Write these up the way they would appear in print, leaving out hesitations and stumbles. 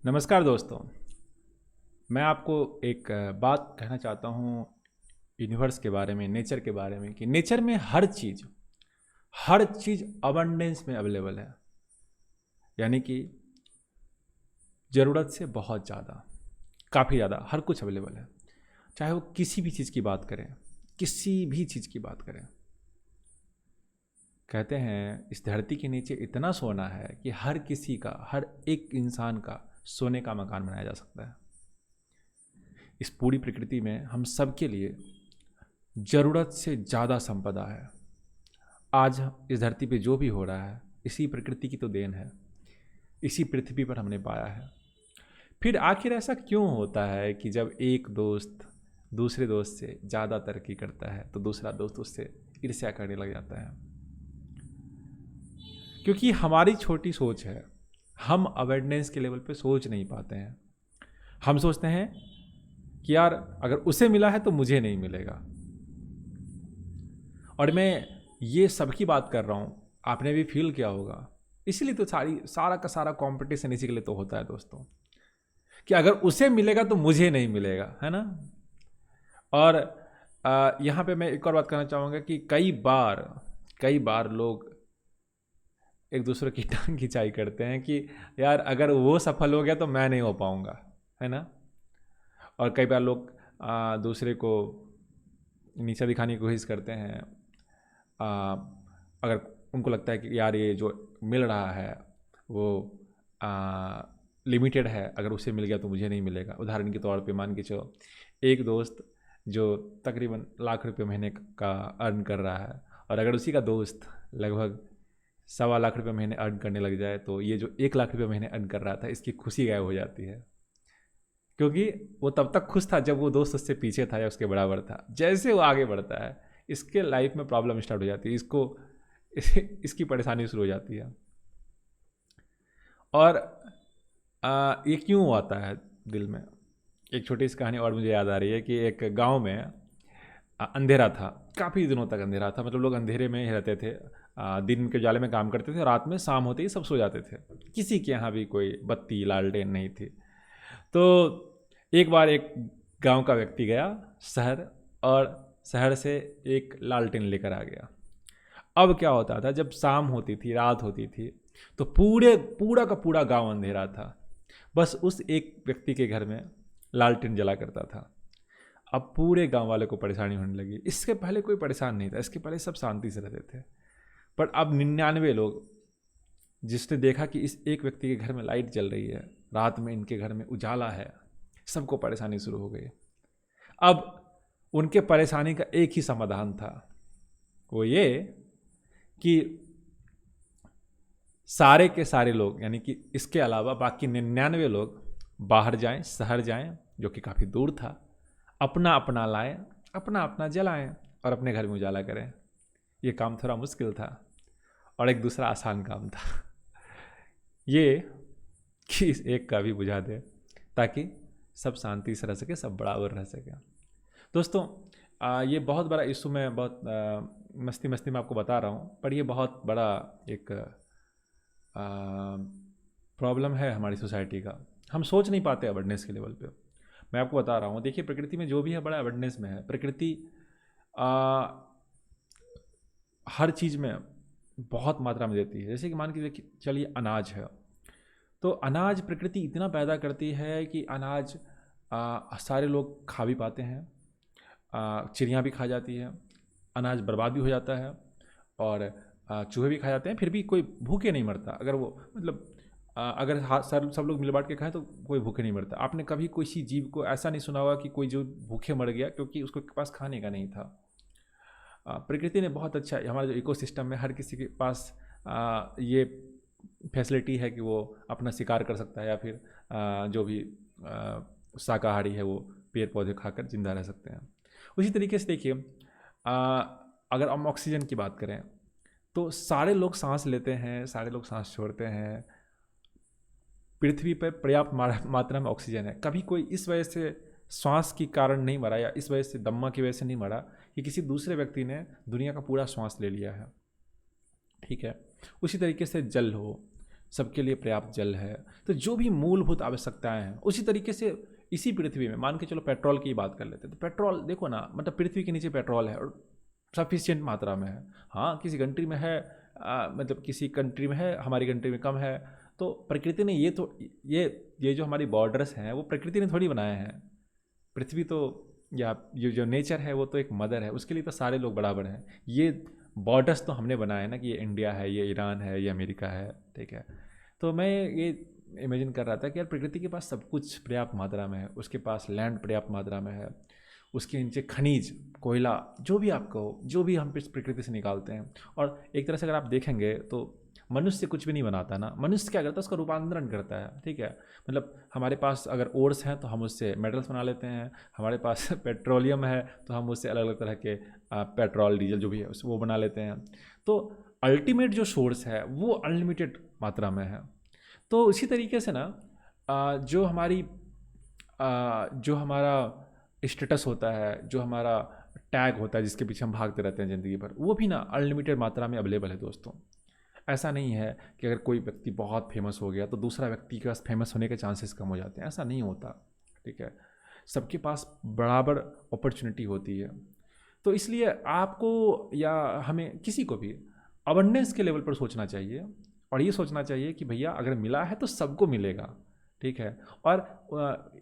नमस्कार दोस्तों। मैं आपको एक बात कहना चाहता हूँ यूनिवर्स के बारे में, नेचर के बारे में, कि नेचर में हर चीज़ अबंडेंस में अवेलेबल है। यानी कि ज़रूरत से बहुत ज़्यादा, काफ़ी ज़्यादा हर कुछ अवेलेबल है। चाहे वो किसी भी चीज़ की बात करें, किसी भी चीज़ की बात करें। कहते हैं इस धरती के नीचे इतना सोना है कि हर किसी का, हर एक इंसान का सोने का मकान बनाया जा सकता है। इस पूरी प्रकृति में हम सब के लिए ज़रूरत से ज़्यादा संपदा है। आज इस धरती पे जो भी हो रहा है इसी प्रकृति की तो देन है, इसी पृथ्वी पर हमने पाया है। फिर आखिर ऐसा क्यों होता है कि जब एक दोस्त दूसरे दोस्त से ज़्यादा तरक्की करता है तो दूसरा दोस्त उससे ईर्ष्या करने लग जाता है? क्योंकि हमारी छोटी सोच है। हम अवेयरनेस के लेवल पे सोच नहीं पाते हैं। हम सोचते हैं कि यार अगर उसे मिला है तो मुझे नहीं मिलेगा। और मैं ये सबकी बात कर रहा हूँ, आपने भी फील किया होगा। इसीलिए तो सारा का सारा कंपटीशन इसी के लिए तो होता है दोस्तों, कि अगर उसे मिलेगा तो मुझे नहीं मिलेगा, है ना। और यहाँ पे मैं एक और बात कहना चाहूँगा कि कई बार लोग एक दूसरे की टांग खिंचाई करते हैं कि यार अगर वो सफल हो गया तो मैं नहीं हो पाऊँगा, है ना। और कई बार लोग दूसरे को नीचा दिखाने की कोशिश करते हैं। अगर उनको लगता है कि यार ये जो मिल रहा है वो लिमिटेड है, अगर उसे मिल गया तो मुझे नहीं मिलेगा। उदाहरण के तौर पे मान के चलो, एक दोस्त जो तकरीबन लाख रुपए महीने का अर्न कर रहा है, और अगर उसी का दोस्त लगभग 1.25 लाख रुपये महीने अर्न करने लग जाए तो ये जो 1 लाख रुपये महीने अर्न कर रहा था इसकी खुशी गायब हो जाती है। क्योंकि वो तब तक खुश था जब वो दोस्त उससे पीछे था या उसके बराबर था। जैसे वो आगे बढ़ता है इसके लाइफ में प्रॉब्लम स्टार्ट हो जाती है, इसकी परेशानी शुरू हो जाती है। और ये क्यों आता है दिल में? एक छोटी सी कहानी और मुझे याद आ रही है कि एक गांव में अंधेरा था, काफ़ी दिनों तक अंधेरा था। मतलब लोग अंधेरे में ही रहते थे, दिन के उजाले में काम करते थे, रात में शाम होते ही सब सो जाते थे। किसी के यहाँ भी कोई बत्ती लालटेन नहीं थी। तो एक बार एक गांव का व्यक्ति गया शहर, और शहर से एक लालटेन लेकर आ गया। अब क्या होता था, जब शाम होती थी, रात होती थी, तो पूरा का पूरा गांव अंधेरा था। बस उस एक व्यक्ति के घर में लालटेन जला करता था। अब पूरे गांव वाले को परेशानी होने लगी। इसके पहले कोई परेशान नहीं था, इसके पहले सब शांति से रहते थे। पर अब 99 लोग, जिसने देखा कि इस एक व्यक्ति के घर में लाइट जल रही है, रात में इनके घर में उजाला है, सबको परेशानी शुरू हो गई। अब उनके परेशानी का एक ही समाधान था, वो ये कि सारे के सारे लोग, यानी कि इसके अलावा बाकी 99 लोग बाहर जाएं, शहर जाएं, जो कि काफ़ी दूर था, अपना अपना लाएं, अपना अपना जलाएं और अपने घर में उजाला करें। ये काम थोड़ा मुश्किल था और एक दूसरा आसान काम था, ये कि इस एक का भी बुझा दे ताकि सब शांति से रह सके, सब बराबर रह सके। दोस्तों, ये बहुत बड़ा इशू, मैं बहुत मस्ती मस्ती में आपको बता रहा हूँ, पर ये बहुत बड़ा एक प्रॉब्लम है हमारी सोसाइटी का। हम सोच नहीं पाते अवेयरनेस के लेवल पे। मैं आपको बता रहा हूँ, देखिए प्रकृति में जो भी है बड़ा अवेयरनेस में है। प्रकृति हर चीज़ में बहुत मात्रा में देती है। जैसे कि मान के चलिए अनाज है, तो अनाज प्रकृति इतना पैदा करती है कि अनाज सारे लोग खा भी पाते हैं, चिड़ियाँ भी खा जाती है, अनाज बर्बाद भी हो जाता है, और चूहे भी खा जाते हैं, फिर भी कोई भूखे नहीं मरता। अगर वो मतलब अगर सब लोग मिल बांट के खाएं तो कोई भूखे नहीं मरता। आपने कभी किसी जीव को ऐसा नहीं सुना होगा कि कोई जो भूखे मर गया क्योंकि उसके पास खाने का नहीं था। प्रकृति ने बहुत अच्छा, हमारे जो इकोसिस्टम में हर किसी के पास ये फैसिलिटी है कि वो अपना शिकार कर सकता है, या फिर जो भी शाकाहारी है वो पेड़ पौधे खाकर जिंदा रह सकते हैं। उसी तरीके से देखिए, अगर हम ऑक्सीजन की बात करें तो सारे लोग सांस लेते हैं, सारे लोग सांस छोड़ते हैं। पृथ्वी पर पर्याप्त मात्रा में ऑक्सीजन है। कभी कोई इस वजह से श्वास के कारण नहीं मरा, या इस वजह से दम्मा की वजह से नहीं मरा कि किसी दूसरे व्यक्ति ने दुनिया का पूरा श्वास ले लिया है। ठीक है। उसी तरीके से जल हो, सबके लिए पर्याप्त जल है। तो जो भी मूलभूत आवश्यकताएं हैं, उसी तरीके से इसी पृथ्वी में मान के चलो पेट्रोल की बात कर लेते हैं, तो पेट्रोल देखो ना, मतलब पृथ्वी के नीचे पेट्रोल है और सफिशिएंट मात्रा में है। हाँ, किसी कंट्री में है, मतलब किसी कंट्री में है, हमारी कंट्री में कम है। तो प्रकृति ने ये जो हमारी बॉर्डर्स हैं वो प्रकृति ने थोड़ी बनाए हैं। पृथ्वी तो, या ये जो नेचर है वो तो एक मदर है, उसके लिए तो सारे लोग बराबर हैं। ये बॉर्डर्स तो हमने बनाए हैं ना, कि ये इंडिया है, ये ईरान है, ये अमेरिका है, ठीक है। तो मैं ये इमेजिन कर रहा था कि यार प्रकृति के पास सब कुछ पर्याप्त मात्रा में है, उसके पास लैंड पर्याप्त मात्रा में है, उसके नीचे खनिज, कोयला, जो भी आप कहो, जो भी हम इस प्रकृति से निकालते हैं। और एक तरह से अगर आप देखेंगे तो मनुष्य कुछ भी नहीं बनाता ना, मनुष्य क्या करता है, उसका रूपांतरण करता है, ठीक है। मतलब हमारे पास अगर ओर्स हैं तो हम उससे मेटल्स बना लेते हैं, हमारे पास पेट्रोलियम है तो हम उससे अलग अलग तरह के पेट्रोल डीजल जो भी है वो बना लेते हैं। तो अल्टीमेट जो सोर्स है वो अनलिमिटेड मात्रा में है। तो इसी तरीके से ना जो हमारा स्टेटस होता है, जो हमारा टैग होता है जिसके पीछे हम भागते रहते हैं ज़िंदगी भर, वो भी ना अनलिमिटेड मात्रा में अवेलेबल है दोस्तों। ऐसा नहीं है कि अगर कोई व्यक्ति बहुत फेमस हो गया तो दूसरा व्यक्ति के पास फेमस होने के चांसेस कम हो जाते हैं, ऐसा नहीं होता, ठीक है। सबके पास बराबर अपॉर्चुनिटी होती है। तो इसलिए आपको या हमें किसी को भी अबंडेंस के लेवल पर सोचना चाहिए, और ये सोचना चाहिए कि भैया अगर मिला है तो सबको मिलेगा, ठीक है। और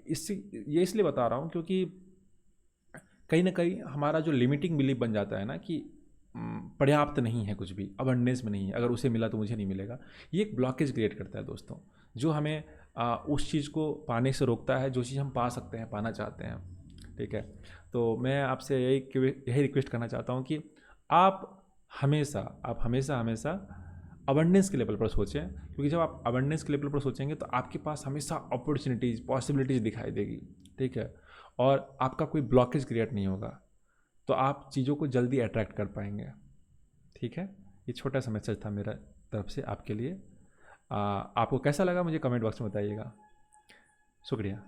ये इसलिए बता रहा हूँ क्योंकि कहीं ना कहीं हमारा जो लिमिटिंग बिलीफ बन जाता है ना कि पर्याप्त नहीं है, कुछ भी अबंडेंस में नहीं है, अगर उसे मिला तो मुझे नहीं मिलेगा, ये एक ब्लॉकेज क्रिएट करता है दोस्तों, जो हमें उस चीज़ को पाने से रोकता है जो चीज़ हम पा सकते हैं, पाना चाहते हैं, ठीक है। तो मैं आपसे यही रिक्वेस्ट करना चाहता हूँ कि आप हमेशा हमेशा अबंडेंस के लेवल पर सोचें, क्योंकि जब आप अबंडेंस के लेवल पर सोचेंगे तो आपके पास हमेशा अपॉर्चुनिटीज़, पॉसिबिलिटीज़ दिखाई देगी, ठीक है। और आपका कोई ब्लॉकेज क्रिएट नहीं होगा, तो आप चीज़ों को जल्दी अट्रैक्ट कर पाएंगे, ठीक है। ये छोटा सा मैसेज था मेरा तरफ से आपके लिए। आपको कैसा लगा मुझे कमेंट बॉक्स में बताइएगा। शुक्रिया।